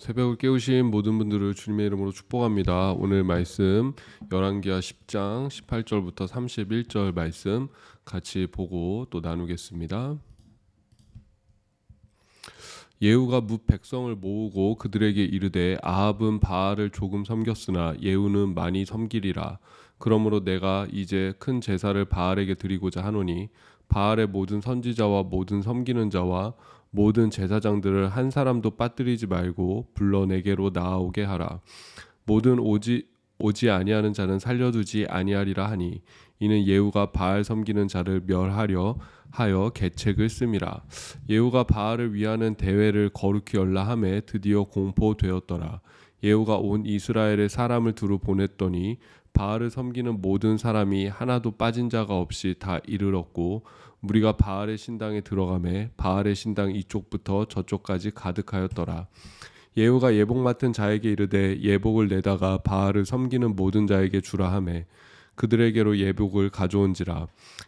새벽을 깨우신 모든 분들을 주님의 이름으로 축복합니다. 오늘 말씀 열왕기하 10장 18절부터 31절 말씀 같이 보고 또 나누겠습니다. 예후가 뭇 백성을 모으고 그들에게 이르되 아합은 바알을 조금 섬겼으나 예후는 많이 섬기리라. 그러므로 내가 이제 큰 제사를 바알에게 드리고자 하노니 바알의 모든 선지자와 모든 섬기는 자와 모든 제사장들을 한 사람도 빠뜨리지 말고 불러 내게로 나아오게 하라. 모든 오지 아니하는 자는 살려두지 아니하리라 하니 이는 예후가 바알 섬기는 자를 멸하려 하여 계책을 씀이라. 예후가 바알을 위하는 대회를 거룩히 열라 하매 드디어 공포되었더라. 예후가 온 이스라엘의 사람을 두루 보냈더니 바알을 섬기는 모든 사람이 하나도 빠진 자가 없이 다 이르렀고 무리가 바알의 신당에 들어가매 바알의 신당 이쪽부터 저쪽까지 가득하였더라. 예후가 예복 맡은 자에게 이르되 예복을 내다가 바알을 섬기는 모든 자에게 주라 하매 그들에게로 예복을 가져온지라.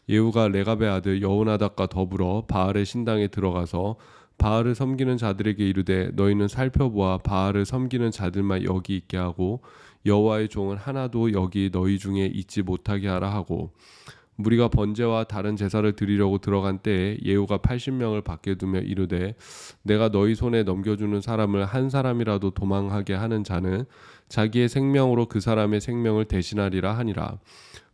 예후가 레갑의 아들 여호나답과 더불어 바알의 신당에 들어가서 바알을 섬기는 자들에게 이르되 너희는 살펴보아 바알을 섬기는 자들만 여기 있게 하고 여호와의 종은 하나도 여기 너희 중에 있지 못하게 하라 하고 무리가 번제와 다른 제사를 드리려고 들어간 때에 예후가 80명을 밖에 두며 이르되 내가 너희 손에 넘겨주는 사람을 한 사람이라도 도망하게 하는 자는 자기의 생명으로 그 사람의 생명을 대신하리라 하니라.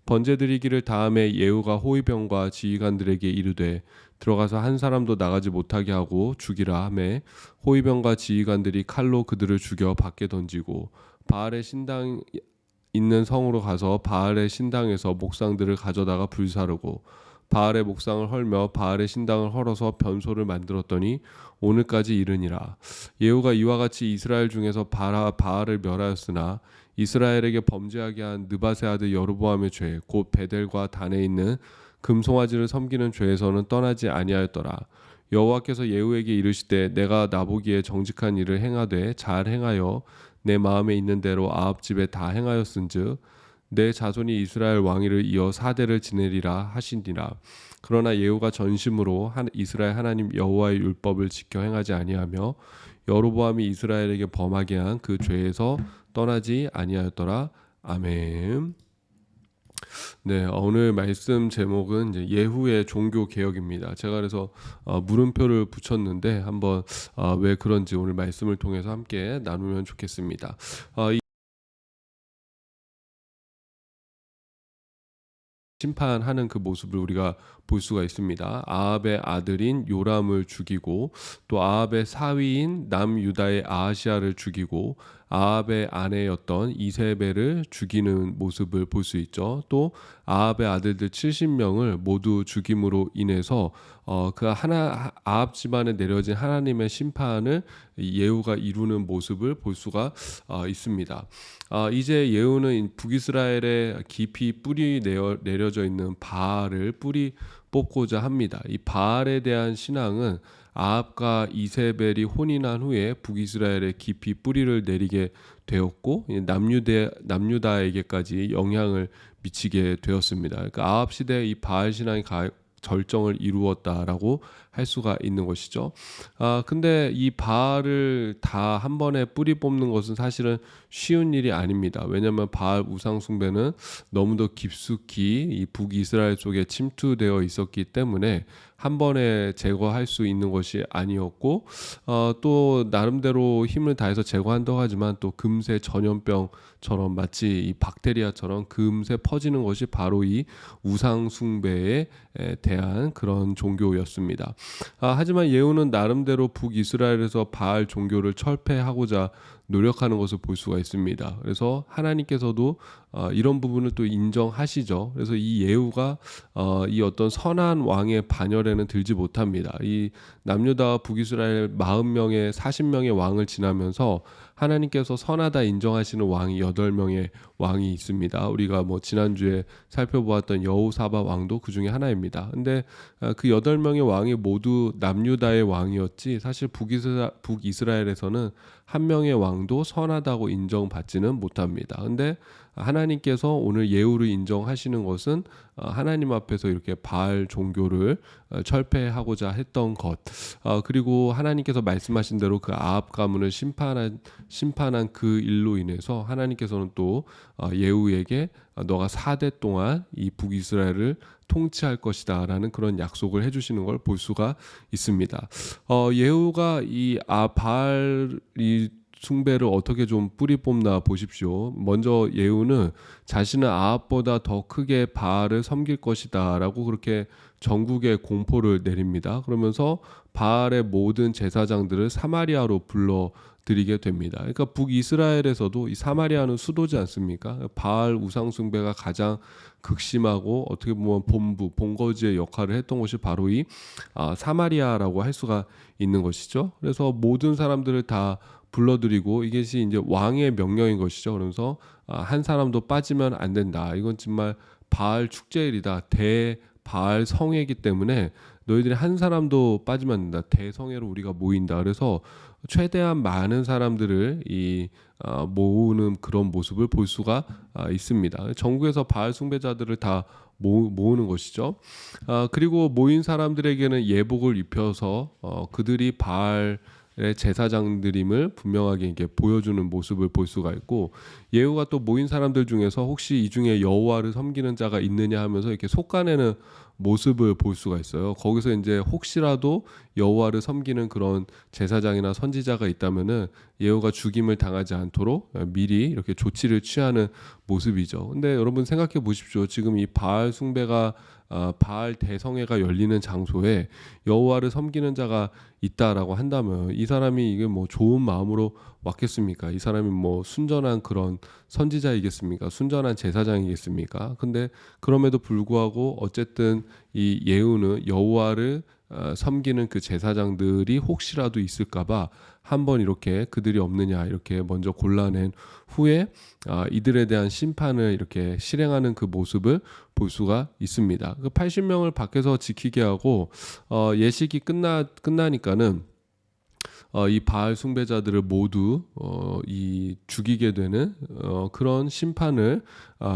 번제 드리기를 다음에 예후가 호위병과 지휘관들에게 이르되 들어가서 한 사람도 나가지 못하게 하고 죽이라 하매 호위병과 지휘관들이 칼로 그들을 죽여 밖에 던지고 바알의 신당 있는 성으로 가서 바알의 신당에서 목상들을 가져다가 불사르고 바알의 목상을 헐며 바알의 신당을 헐어서 변소를 만들었더니 오늘까지 이르니라. 예후가 이와 같이 이스라엘 중에서 바알을 멸하였으나 이스라엘에게 범죄하게 한 느밧의 아들 여로보암의 죄 곧 베델과 단에 있는 금송아지를 섬기는 죄에서는 떠나지 아니하였더라. 여호와께서 예후에게 이르시되 내가 나보기에 정직한 일을 행하되 잘 행하여 내 마음에 있는 대로 아합 집에 다 행하였은즉 내 자손이 이스라엘 왕위를 이어 4대를 지내리라 하시니라. 그러나 예후가 전심으로 이스라엘 하나님 여호와의 율법을 지켜 행하지 아니하며 여로보암이 이스라엘에게 범하게 한 그 죄에서 떠나지 아니하였더라. 아멘. 네, 오늘 말씀 제목은 이제 예후의 종교 개혁입니다. 제가 그래서 물음표를 붙였는데 한번 왜 그런지 오늘 말씀을 통해서 함께 나누면 좋겠습니다. 이 심판하는 그 모습을 우리가 볼 수가 있습니다. 아합의 아들인 요람을 죽이고 또 아합의 사위인 남유다의 아하시아를 죽이고 아합의 아내였던 이세벨을 죽이는 모습을 볼 수 있죠. 또 아합의 아들들 70명을 모두 죽임으로 인해서 아합 집안에 내려진 하나님의 심판을 예후가 이루는 모습을 볼 수가 있습니다. 이제 예후는 북이스라엘에 깊이 뿌리 내려져 있는 바알을 뿌리 뽑고자 합니다. 이 바알에 대한 신앙은 아합과 이세벨이 혼인한 후에 북이스라엘에 깊이 뿌리를 내리게 되었고 남유다에게까지 영향을 미치게 되었습니다. 그러니까 아합 시대에 이 바알 신앙이 절정을 이루었다라고 할 수가 있는 것이죠. 근데 이 바알을 다 한 번에 뿌리 뽑는 것은 사실은 쉬운 일이 아닙니다. 왜냐하면 바알 우상 숭배는 너무도 깊숙이 이 북이스라엘 속에 침투되어 있었기 때문에 한 번에 제거할 수 있는 것이 아니었고 또 나름대로 힘을 다해서 제거한다고 하지만 또 금세 전염병처럼 마치 이 박테리아처럼 금세 퍼지는 것이 바로 이 우상 숭배에 대한 그런 종교였습니다. 하지만 예후는 나름대로 북이스라엘에서 바알 종교를 철폐하고자 노력하는 것을 볼 수가 있습니다. 그래서 하나님께서도 이런 부분을 또 인정하시죠. 그래서 이 예후가 이 어떤 선한 왕의 반열에는 들지 못합니다. 이 남유다와 북이스라엘 40명의 40명의 왕을 지나면서 하나님께서 선하다 인정하시는 왕이 8명의 왕이 있습니다. 우리가 지난주에 살펴보았던 여호사밧 왕도 그 중에 하나입니다. 근데 그 8명의 왕이 모두 남유다의 왕이었지 사실 북이스라엘에서는 한 명의 왕 왕도 선하다고 인정받지는 못합니다. 근데 하나님께서 오늘 예후를 인정하시는 것은 하나님 앞에서 이렇게 바알 종교를 철폐하고자 했던 것, 그리고 하나님께서 말씀하신 대로 그 아합 가문을 심판한 그 일로 인해서 하나님께서는 또 예후에게 너가 4대 동안 이 북이스라엘을 통치할 것이다라는 그런 약속을 해주시는 걸 볼 수가 있습니다. 예후가 이 바알이 숭배를 어떻게 좀 뿌리 뽑나 보십시오. 먼저 예후는 자신은 아합보다 더 크게 바알을 섬길 것이다라고 그렇게 전국에 공포를 내립니다. 그러면서 바알의 모든 제사장들을 사마리아로 불러들이게 됩니다. 그러니까 북이스라엘에서도 이 사마리아는 수도지 않습니까? 바알 우상 숭배가 가장 극심하고 어떻게 보면 본거지의 역할을 했던 곳이 바로 이 사마리아라고 할 수가 있는 것이죠. 그래서 모든 사람들을 다 불러들이고 이것이 이제 왕의 명령인 것이죠. 그래서 한 사람도 빠지면 안 된다. 이건 정말 바알 축제일이다. 대바알 성회이기 때문에 너희들이 한 사람도 빠지면 안 된다. 대성회로 우리가 모인다. 그래서 최대한 많은 사람들을 모으는 그런 모습을 볼 수가 있습니다. 전국에서 바알 숭배자들을 다 모으는 것이죠. 그리고 모인 사람들에게는 예복을 입혀서 그들이 바알의 제사장들임을 분명하게 이렇게 보여주는 모습을 볼 수가 있고, 예후가 또 모인 사람들 중에서 혹시 이 중에 여호와를 섬기는 자가 있느냐 하면서 이렇게 솎아내는 모습을 볼 수가 있어요. 거기서 이제 혹시라도 여호와를 섬기는 그런 제사장이나 선지자가 있다면은 예후가 죽임을 당하지 않도록 미리 이렇게 조치를 취하는 모습이죠. 근데 여러분 생각해 보십시오. 지금 이 바알 숭배가 바알 대성회가 열리는 장소에 여호와를 섬기는 자가 있다라고 한다면 이 사람이 이게 뭐 좋은 마음으로 왔겠습니까? 이 사람이 뭐 순전한 그런 선지자이겠습니까? 순전한 제사장이겠습니까? 근데 그럼에도 불구하고 어쨌든 이 예후는 여호와를 섬기는 그 제사장들이 혹시라도 있을까봐 한번 이렇게 그들이 없느냐 이렇게 먼저 골라낸 후에 이들에 대한 심판을 이렇게 실행하는 그 모습을 볼 수가 있습니다. 그 80명을 밖에서 지키게 하고 예식이 끝나니까는 이 바알 숭배자들을 모두 이 죽이게 되는 그런 심판을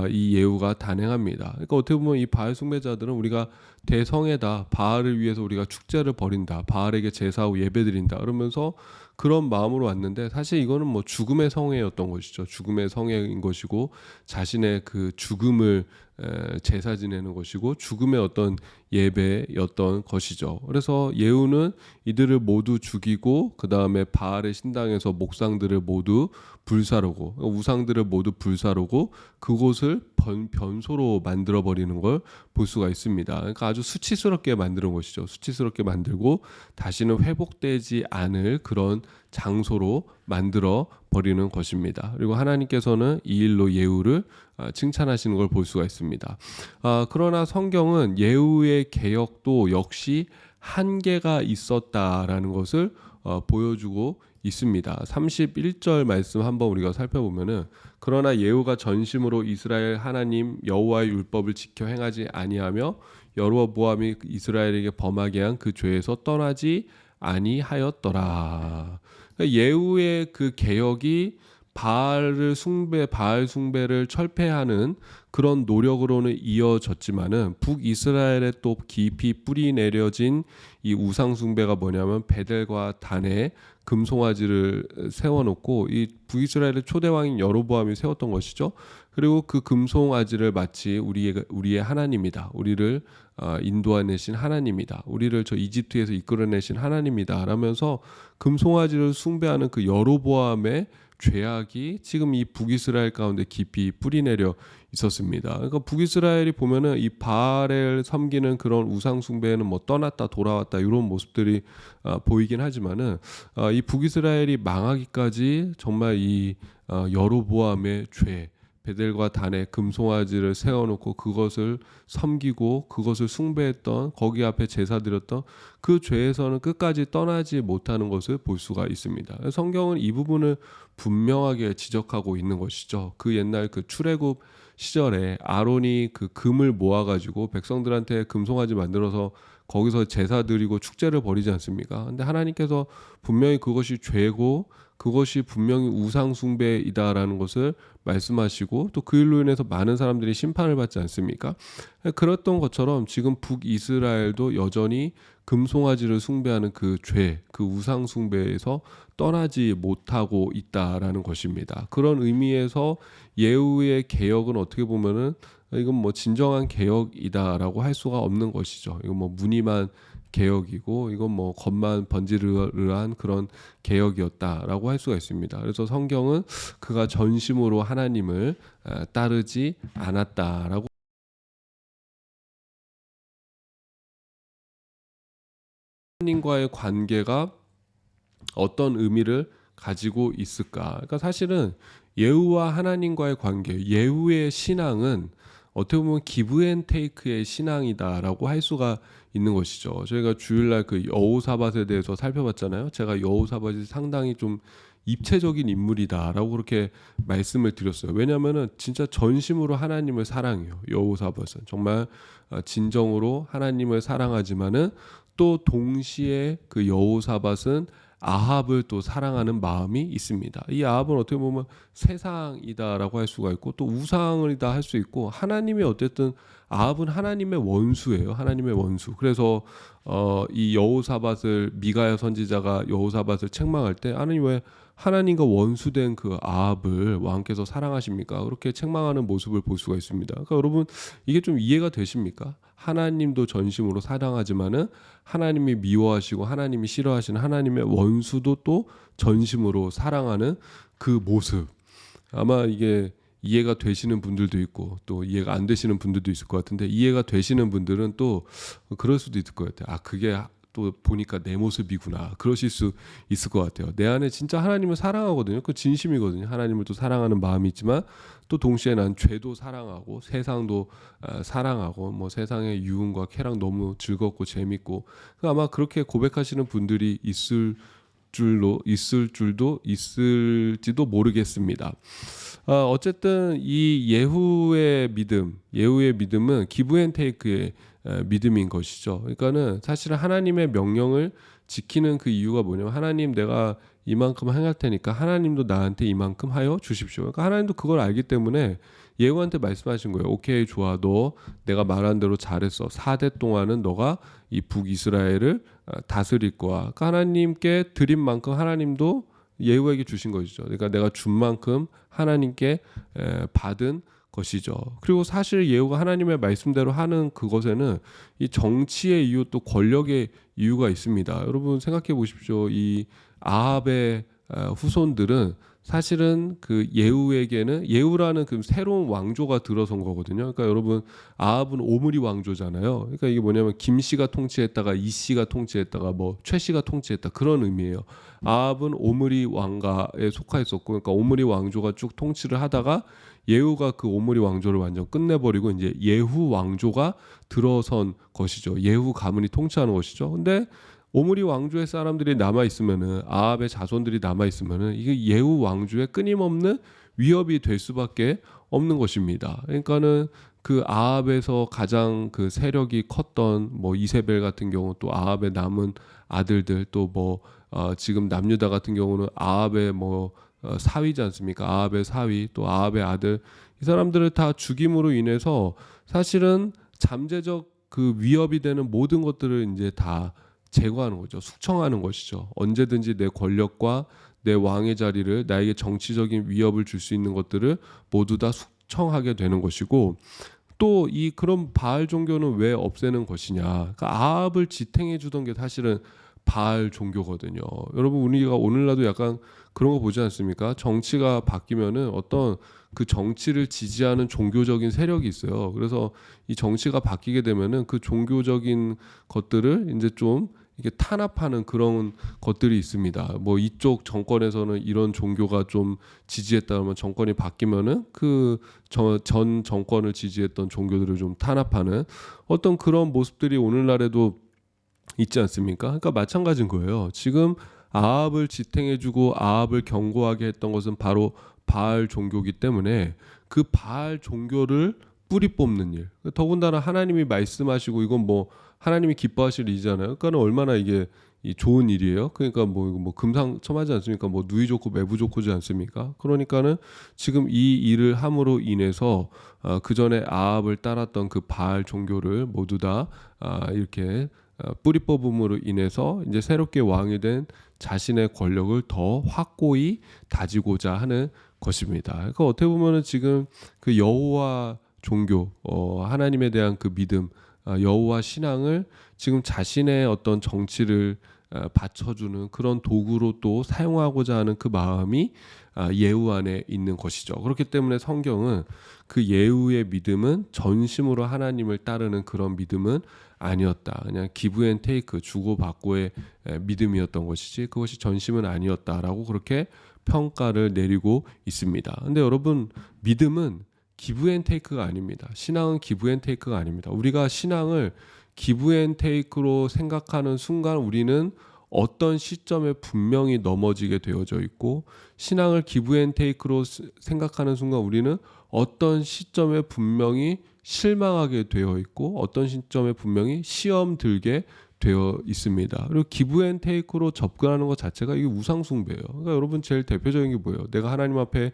이 예후가 단행합니다. 그러니까 어떻게 보면 이 바알 숭배자들은 우리가 대성회다, 바알을 위해서 우리가 축제를 벌인다, 바알에게 제사하고 예배드린다 그러면서 그런 마음으로 왔는데, 사실 이거는 뭐 죽음의 성회였던 것이죠. 죽음의 성회인 것이고 자신의 그 죽음을 제사 지내는 것이고 죽음의 어떤 예배였던 것이죠. 그래서 예후는 이들을 모두 죽이고 그 다음에 바알의 신당에서 목상들을 모두 불사르고 우상들을 모두 불사르고 그곳을 변소로 만들어 버리는 걸 볼 수가 있습니다. 그러니까 아주 수치스럽게 만드는 것이죠. 수치스럽게 만들고 다시는 회복되지 않을 그런 장소로 만들어 버리는 것입니다. 그리고 하나님께서는 이 일로 예후를 칭찬하시는 걸 볼 수가 있습니다. 그러나 성경은 예후의 개혁도 역시 한계가 있었다라는 것을 보여주고 있습니다. 31절 말씀 한번 우리가 살펴보면은, 그러나 예후가 전심으로 이스라엘 하나님 여호와의 율법을 지켜 행하지 아니하며 여로보암이 이스라엘에게 범하게 한 그 죄에서 떠나지 아니하였더라. 예후의 그 개혁이 바알 숭배를 철폐하는 그런 노력으로는 이어졌지만은 북이스라엘에 또 깊이 뿌리 내려진 이 우상 숭배가 뭐냐면 베델과 단에 금송아지를 세워놓고 이 북이스라엘의 초대왕인 여로보암이 세웠던 것이죠. 그리고 그 금송아지를 마치 우리의 하나님이다, 우리를 인도하내신 하나님이다, 우리를 저 이집트에서 이끌어내신 하나님이다 라면서 금송아지를 숭배하는 그 여로보암의 죄악이 지금 이 북이스라엘 가운데 깊이 뿌리내려 있었습니다. 그러니까 북이스라엘이 보면은 이 바알을 섬기는 그런 우상 숭배에는 뭐 떠났다 돌아왔다 이런 모습들이 보이긴 하지만은 이 북이스라엘이 망하기까지 정말 이 여로보암의 죄, 베델과 단에 금송아지를 세워놓고 그것을 섬기고 그것을 숭배했던, 거기 앞에 제사 드렸던 그 죄에서는 끝까지 떠나지 못하는 것을 볼 수가 있습니다. 성경은 이 부분을 분명하게 지적하고 있는 것이죠. 그 옛날 그 출애굽 시절에 아론이 그 금을 모아가지고 백성들한테 금송아지 만들어서 거기서 제사 드리고 축제를 벌이지 않습니까? 근데 하나님께서 분명히 그것이 죄고 그것이 분명히 우상 숭배이다라는 것을 말씀하시고 또 그 일로 인해서 많은 사람들이 심판을 받지 않습니까? 그랬던 것처럼 지금 북이스라엘도 여전히 금송아지를 숭배하는 그 죄, 그 우상 숭배에서 떠나지 못하고 있다라는 것입니다. 그런 의미에서 예후의 개혁은 어떻게 보면은 이건 뭐 진정한 개혁이다라고 할 수가 없는 것이죠. 이건 뭐 무늬만 개혁이고 이건 뭐 겉만 번지르르한 그런 개혁이었다라고 할 수가 있습니다. 그래서 성경은 그가 전심으로 하나님을 따르지 않았다라고 하나님과의 관계가 어떤 의미를 가지고 있을까? 그러니까 사실은 예후와 하나님과의 관계, 예후의 신앙은 어떻게 보면 기브앤테이크의 신앙이다라고 할 수가 있는 것이죠. 저희가 주일날 그 여호사밧에 대해서 살펴봤잖아요. 제가 여호사밧이 상당히 좀 입체적인 인물이다라고 그렇게 말씀을 드렸어요. 왜냐하면은 진짜 전심으로 하나님을 사랑해요. 여호사밧은 정말 진정으로 하나님을 사랑하지만은 또 동시에 그 여호사밧은 아합을 또 사랑하는 마음이 있습니다. 이 아합은 어떻게 보면 세상이다라고 할 수가 있고 또 우상이다 할 수 있고 하나님의 어쨌든 아합은 하나님의 원수예요. 하나님의 원수. 그래서 이 여호사밧을 미가야 선지자가 여호사밧을 책망할 때 하나님 왜 하나님과 원수된 그 아합을 왕께서 사랑하십니까? 그렇게 책망하는 모습을 볼 수가 있습니다. 그러니까 여러분 이게 좀 이해가 되십니까? 하나님도 전심으로 사랑하지만은 하나님이 미워하시고 하나님이 싫어하시는 하나님의 원수도 또 전심으로 사랑하는 그 모습. 아마 이게 이해가 되시는 분들도 있고 또 이해가 안 되시는 분들도 있을 것 같은데 이해가 되시는 분들은 또 그럴 수도 있을 것 같아요. 아 그게 또 보니까 내 모습이구나. 그러실 수 있을 것 같아요. 내 안에 진짜 하나님을 사랑하거든요. 그 진심이거든요. 하나님을 또 사랑하는 마음이 있지만 또 동시에 난 죄도 사랑하고 세상도 사랑하고 뭐 세상의 유흥과 쾌락 너무 즐겁고 재밌고 아마 그렇게 고백하시는 분들이 있을지도 모르겠습니다. 어쨌든 이 예후의 믿음은 기브앤테이크의 믿음인 것이죠. 그러니까는 사실은 하나님의 명령을 지키는 그 이유가 뭐냐면 하나님 내가 이만큼 행할 테니까 하나님도 나한테 이만큼 하여 주십시오. 그러니까 하나님도 그걸 알기 때문에 예후한테 말씀하신 거예요. 오케이 좋아 너 내가 말한 대로 잘했어. 4대 동안은 너가 이 북이스라엘을 다스릴 거야. 그러니까 하나님께 드린 만큼 하나님도 예후에게 주신 것이죠. 그러니까 내가 준 만큼 하나님께 받은 것이죠. 그리고 사실 예후가 하나님의 말씀대로 하는 그것에는 이 정치의 이유 또 권력의 이유가 있습니다. 여러분 생각해 보십시오. 이 아합의 후손들은 사실은 그 예후에게는 예후라는 그 새로운 왕조가 들어선 거거든요. 그러니까 여러분 아합은 오므리 왕조잖아요. 그러니까 이게 뭐냐면 김 씨가 통치했다가 이 씨가 통치했다가 뭐 최 씨가 통치했다 그런 의미예요. 아합은 오므리 왕가에 속하였었고, 그러니까 오므리 왕조가 쭉 통치를 하다가 예후가 그 오므리 왕조를 완전 끝내버리고 이제 예후 왕조가 들어선 것이죠. 예후 가문이 통치하는 것이죠. 근데 오므리 왕조의 사람들이 남아 있으면은 아합의 자손들이 남아 있으면은 이게 예후 왕조의 끊임없는 위협이 될 수밖에 없는 것입니다. 그러니까는 그 아합에서 가장 그 세력이 컸던 뭐 이세벨 같은 경우 또 아합의 남은 아들들 또 뭐 지금 남유다 같은 경우는 아합의 뭐 사위지 않습니까? 아합의 사위 또 아합의 아들 이 사람들을 다 죽임으로 인해서 사실은 잠재적 그 위협이 되는 모든 것들을 이제 다 제거하는 거죠. 숙청하는 것이죠. 언제든지 내 권력과 내 왕의 자리를 나에게 정치적인 위협을 줄 수 있는 것들을 모두 다 숙청하게 되는 것이고 또 이 그런 바알 종교는 왜 없애는 것이냐. 그러니까 아합을 지탱해 주던 게 사실은 바알 종교거든요. 여러분 우리가 오늘날도 약간 그런 거 보지 않습니까? 정치가 바뀌면은 어떤 그 정치를 지지하는 종교적인 세력이 있어요. 그래서 이 정치가 바뀌게 되면은 그 종교적인 것들을 이제 좀 이게 탄압하는 그런 것들이 있습니다. 뭐 이쪽 정권에서는 이런 종교가 좀 지지했다 그러면 정권이 바뀌면은 그 전 정권을 지지했던 종교들을 좀 탄압하는 어떤 그런 모습들이 오늘날에도 있지 않습니까? 그러니까 마찬가지인 거예요. 지금 아합을 지탱해주고 아합을 경고하게 했던 것은 바로 바알 종교이기 때문에 그 바알 종교를 뿌리 뽑는 일. 더군다나 하나님이 말씀하시고 이건 뭐 하나님이 기뻐하실 일이잖아요. 그러니까 얼마나 이게 이 좋은 일이에요. 그러니까 뭐 금상첨화지 않습니까? 뭐 누이 좋고 매부 좋고지 않습니까? 그러니까는 지금 이 일을 함으로 인해서 그 전에 아합을 따랐던 그 바알 종교를 모두 다 이렇게 뿌리 뽑음으로 인해서 이제 새롭게 왕이 된 자신의 권력을 더 확고히 다지고자 하는 것입니다. 그러니까 어떻게 보면은 지금 그 여호와 종교, 하나님에 대한 그 믿음, 여호와 신앙을 지금 자신의 어떤 정치를 받쳐주는 그런 도구로 또 사용하고자 하는 그 마음이 예후 안에 있는 것이죠. 그렇기 때문에 성경은 그 예후의 믿음은 전심으로 하나님을 따르는 그런 믿음은 아니었다. 그냥 기브 앤 테이크 주고받고의 믿음이었던 것이지 그것이 전심은 아니었다라고 그렇게 평가를 내리고 있습니다. 근데 여러분 믿음은 기브 앤 테이크가 아닙니다. 신앙은 기브 앤 테이크가 아닙니다. 우리가 신앙을 기브 앤 테이크로 생각하는 순간 우리는 어떤 시점에 분명히 넘어지게 되어져 있고 신앙을 기브 앤 테이크로 생각하는 순간 우리는 어떤 시점에 분명히 실망하게 되어 있고 어떤 시점에 분명히 시험 들게 되어 있습니다. 그리고 기브 앤 테이크로 접근하는 것 자체가 이게 우상 숭배예요. 그러니까 여러분 제일 대표적인 게 뭐예요? 내가 하나님 앞에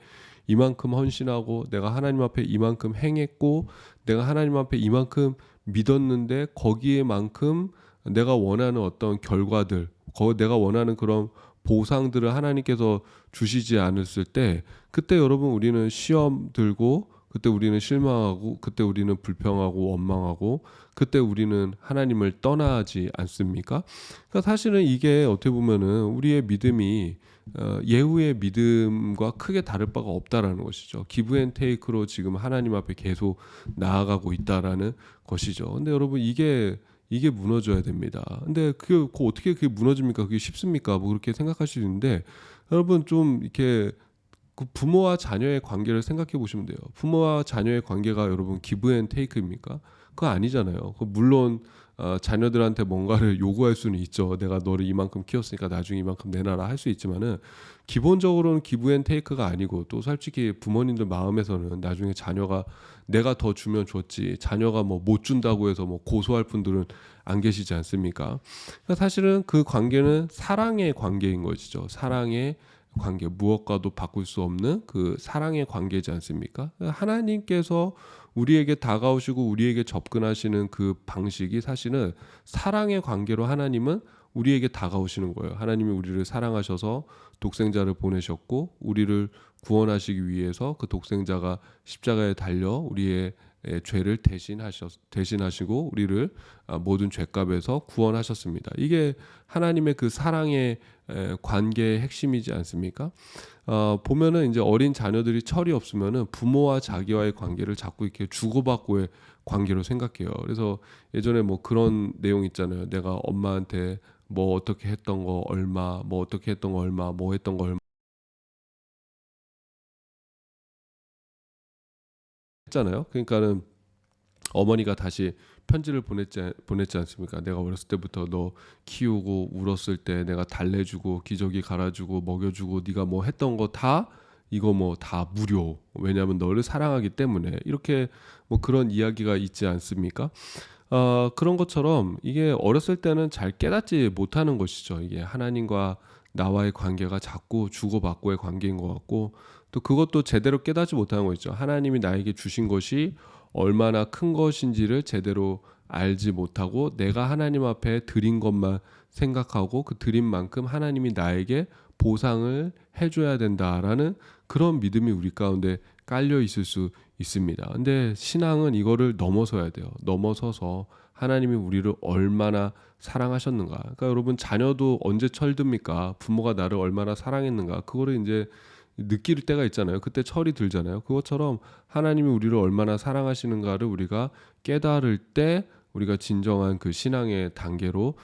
이만큼 헌신하고 내가 하나님 앞에 이만큼 행했고 내가 하나님 앞에 이만큼 믿었는데 거기에만큼 내가 원하는 어떤 결과들, 내가 원하는 그런 보상들을 하나님께서 주시지 않았을 때 그때 여러분 우리는 시험 들고 그때 우리는 실망하고 그때 우리는 불평하고 원망하고 그때 우리는 하나님을 떠나지 않습니까? 그러니까 사실은 이게 어떻게 보면은 우리의 믿음이 예후의 믿음과 크게 다를 바가 없다라는 것이죠. 기브 앤 테이크로 지금 하나님 앞에 계속 나아가고 있다라는 것이죠. 근데 여러분 이게 무너져야 됩니다. 근데 그게 어떻게 그게 무너집니까? 그게 쉽습니까? 뭐 그렇게 생각하실 수 있는데 여러분 좀 이렇게 그 부모와 자녀의 관계를 생각해 보시면 돼요. 부모와 자녀의 관계가 여러분 기브 앤 테이크입니까? 그거 아니잖아요. 물론 자녀들한테 뭔가를 요구할 수는 있죠. 내가 너를 이만큼 키웠으니까 나중에 이만큼 내놔라 할 수 있지만은 기본적으로는 기브 앤 테이크가 아니고 또 솔직히 부모님들 마음에서는 나중에 자녀가 내가 더 주면 줬지 자녀가 뭐 못 준다고 해서 뭐 고소할 분들은 안 계시지 않습니까? 그러니까 사실은 그 관계는 사랑의 관계인 것이죠. 사랑의 관계 무엇과도 바꿀 수 없는 그 사랑의 관계지 않습니까? 하나님께서 우리에게 다가오시고 우리에게 접근하시는 그 방식이 사실은 사랑의 관계로 하나님은 우리에게 다가오시는 거예요. 하나님이 우리를 사랑하셔서 독생자를 보내셨고 우리를 구원하시기 위해서 그 독생자가 십자가에 달려 우리의 죄를 대신하시고 우리를 모든 죄값에서 구원하셨습니다. 이게 하나님의 그 사랑의 관계의 핵심이지 않습니까? 보면은 이제 어린 자녀들이 철이 없으면은 부모와 자기와의 관계를 자꾸 이렇게 주고받고의 관계로 생각해요. 그래서 예전에 뭐 그런 내용 있잖아요. 내가 엄마한테 뭐 어떻게 했던 거 얼마, 뭐 어떻게 했던 거 얼마, 뭐 했던 거 얼마 했잖아요. 그러니까는 어머니가 다시 편지를 보냈지 않습니까? 내가 어렸을 때부터 너 키우고 울었을 때 내가 달래주고 기저귀 갈아주고 먹여주고 네가 뭐 했던 거 다 이거 뭐 다 무료. 왜냐하면 너를 사랑하기 때문에 이렇게 뭐 그런 이야기가 있지 않습니까? 그런 것처럼 이게 어렸을 때는 잘 깨닫지 못하는 것이죠. 이게 하나님과 나와의 관계가 자꾸 주고받고의 관계인 것 같고 또 그것도 제대로 깨닫지 못하는 거죠. 하나님이 나에게 주신 것이 얼마나 큰 것인지를 제대로 알지 못하고 내가 하나님 앞에 드린 것만 생각하고 그 드린 만큼 하나님이 나에게 보상을 해줘야 된다라는 그런 믿음이 우리 가운데 깔려 있을 수 있습니다. 근데 신앙은 이거를 넘어서야 돼요. 넘어서서 하나님이 우리를 얼마나 사랑하셨는가. 그러니까 여러분 자녀도 언제 철듭니까? 부모가 나를 얼마나 사랑했는가. 그거를 이제 느낄 때가 있잖아요. 그때 철이 들잖아요. 그것처럼 하나님이 우리를 얼마나 사랑하시는가를 우리가 깨달을 때 우리가 진정한 그 신앙의 단계로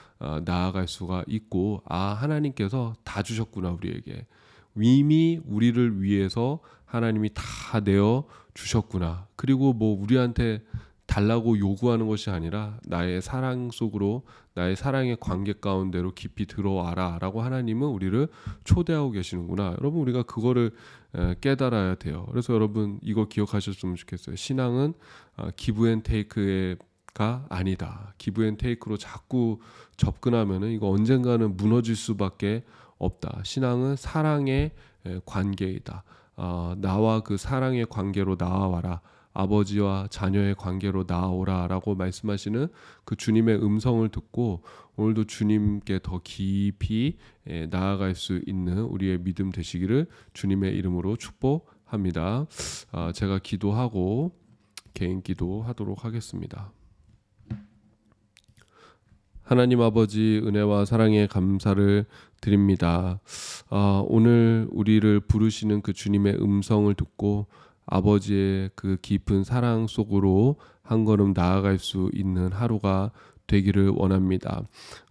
나아갈 수가 있고 하나님께서 다 주셨구나 우리에게. 이미 우리를 위해서 하나님이 다 내어 주셨구나. 그리고 뭐 우리한테 달라고 요구하는 것이 아니라 나의 사랑 속으로 나의 사랑의 관계 가운데로 깊이 들어와라라고 하나님은 우리를 초대하고 계시는구나. 여러분 우리가 그거를 깨달아야 돼요. 그래서 여러분 이거 기억하셨으면 좋겠어요. 신앙은 기브 앤 테이크가 아니다. 기브 앤 테이크로 자꾸 접근하면은 이거 언젠가는 무너질 수밖에 없다. 신앙은 사랑의 관계이다. 나와 그 사랑의 관계로 나아와라. 아버지와 자녀의 관계로 나아오라라고 말씀하시는 그 주님의 음성을 듣고 오늘도 주님께 더 깊이 나아갈 수 있는 우리의 믿음 되시기를 주님의 이름으로 축복합니다. 제가 기도하고 개인 기도하도록 하겠습니다. 하나님 아버지 은혜와 사랑에 감사를 드립니다. 오늘 우리를 부르시는 그 주님의 음성을 듣고 아버지의 그 깊은 사랑 속으로 한 걸음 나아갈 수 있는 하루가 되기를 원합니다.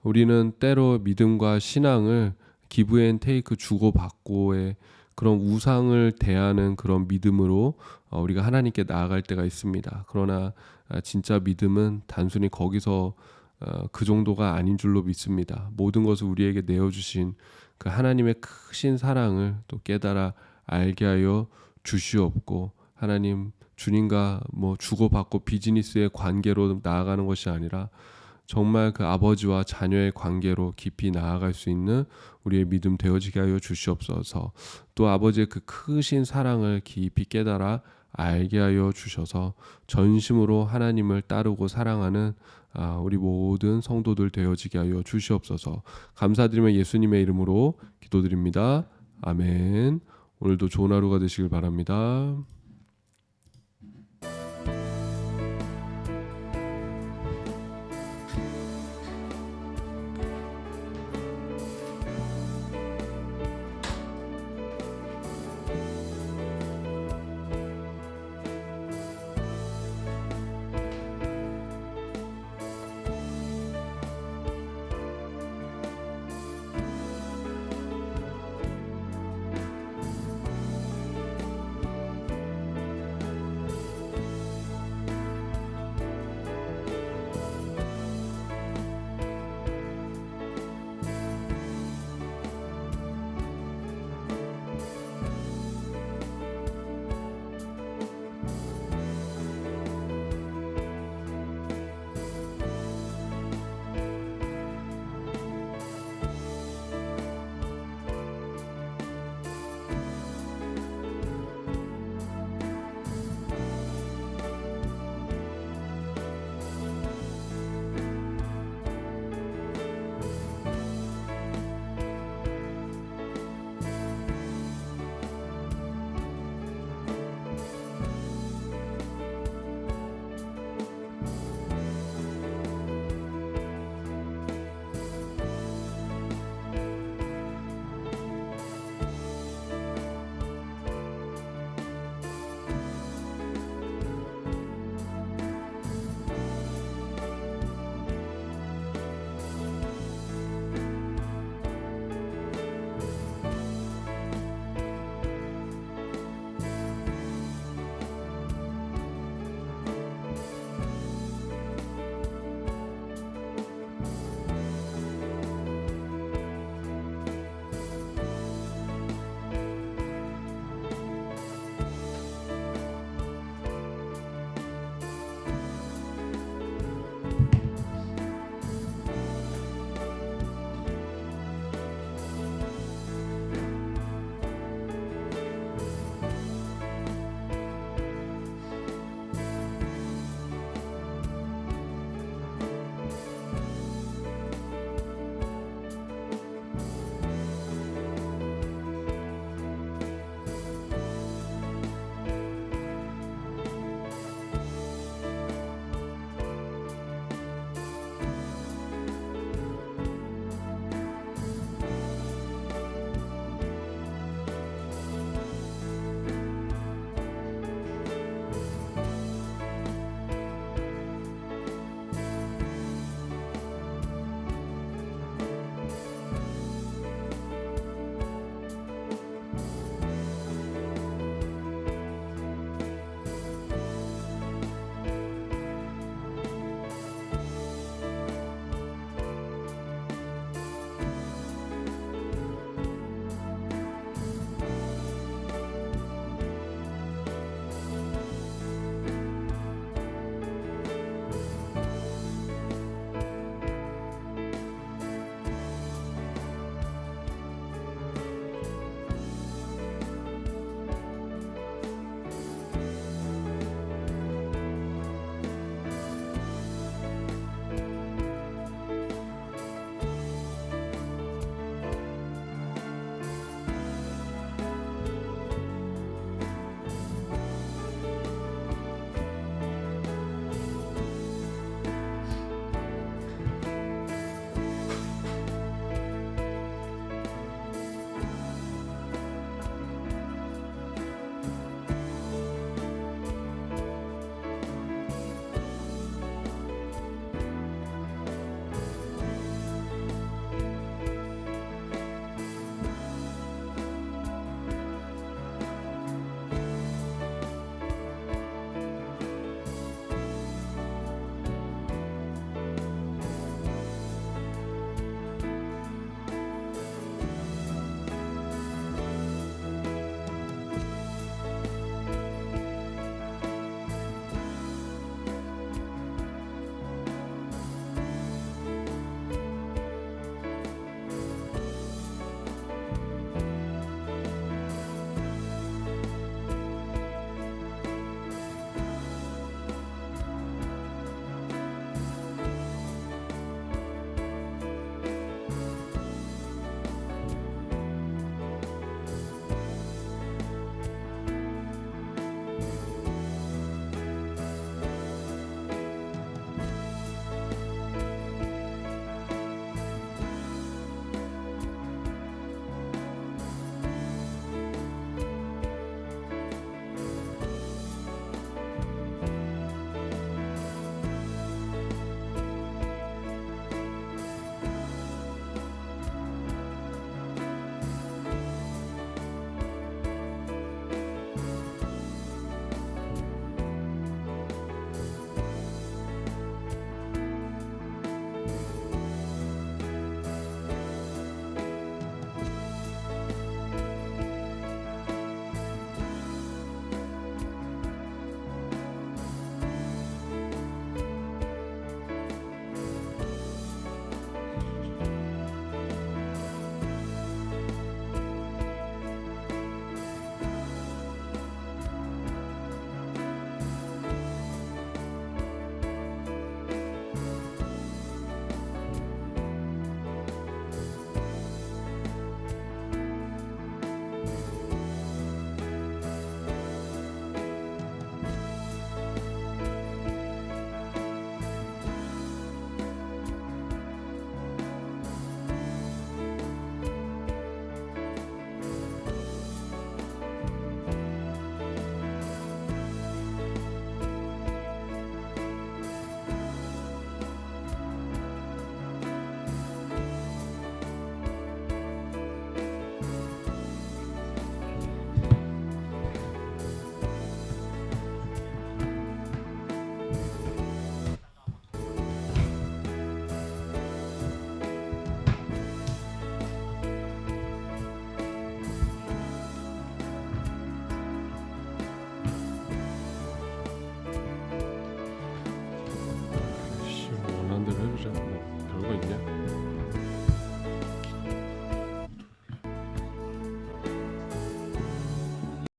우리는 때로 믿음과 신앙을 기브 앤 테이크 주고받고의 그런 우상을 대하는 그런 믿음으로 우리가 하나님께 나아갈 때가 있습니다. 그러나 진짜 믿음은 단순히 거기서 그 정도가 아닌 줄로 믿습니다. 모든 것을 우리에게 내어주신 그 하나님의 크신 사랑을 또 깨달아 알게 하여 주시옵고 하나님 주님과 주고받고 비즈니스의 관계로 나아가는 것이 아니라 정말 그 아버지와 자녀의 관계로 깊이 나아갈 수 있는 우리의 믿음 되어지게 하여 주시옵소서. 또 아버지의 그 크신 사랑을 깊이 깨달아 알게 하여 주셔서 전심으로 하나님을 따르고 사랑하는 우리 모든 성도들 되어지게 하여 주시옵소서. 감사드리며 예수님의 이름으로 기도드립니다. 아멘. 오늘도 좋은 하루가 되시길 바랍니다.